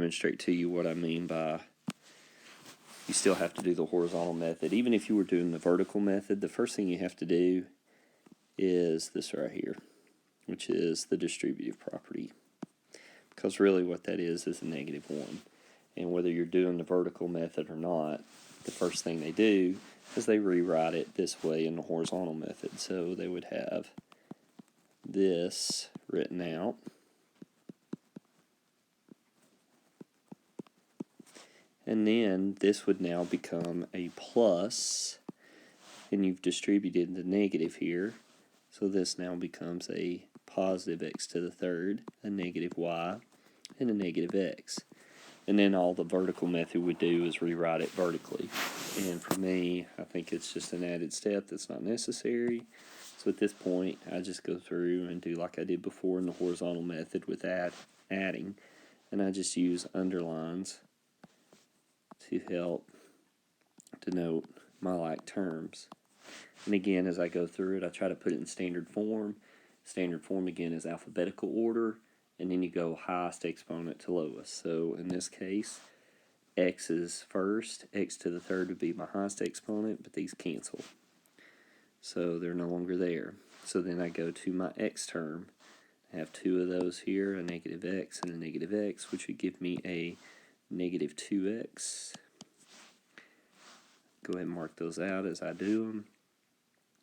demonstrate to you what I mean by you still have to do the horizontal method. Even if you were doing the vertical method, the first thing you have to do is this right here, which is the distributive property. Because really what that is a -1. And whether you're doing the vertical method or not, the first thing they do is they rewrite it this way in the horizontal method. So they would have this written out. And then this would now become a plus, and you've distributed the negative here. So this now becomes a positive x to the third, a negative y, and a negative x. And then all the vertical method would do is rewrite it vertically. And for me, I think it's just an added step that's not necessary. So at this point, I just go through and do like I did before in the horizontal method with adding. And I just use underlines to help denote my like terms. And again, as I go through it, I try to put it in standard form. Standard form, again, is alphabetical order. And then you go highest exponent to lowest. So in this case, x is first, x to the third would be my highest exponent, but these cancel. So they're no longer there. So then I go to my x term. I have two of those here, a negative x and a negative x, which would give me a negative 2x. Go ahead and mark those out as I do them.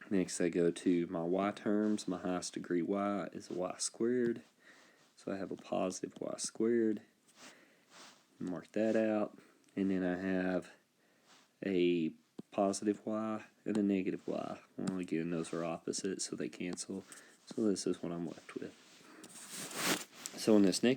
Next I go to my y terms. My highest degree y is y squared. So I have a positive y squared. Mark that out. And then I have a positive y and a negative y. Well, again, those are opposite, so they cancel. So this is what I'm left with. So in this next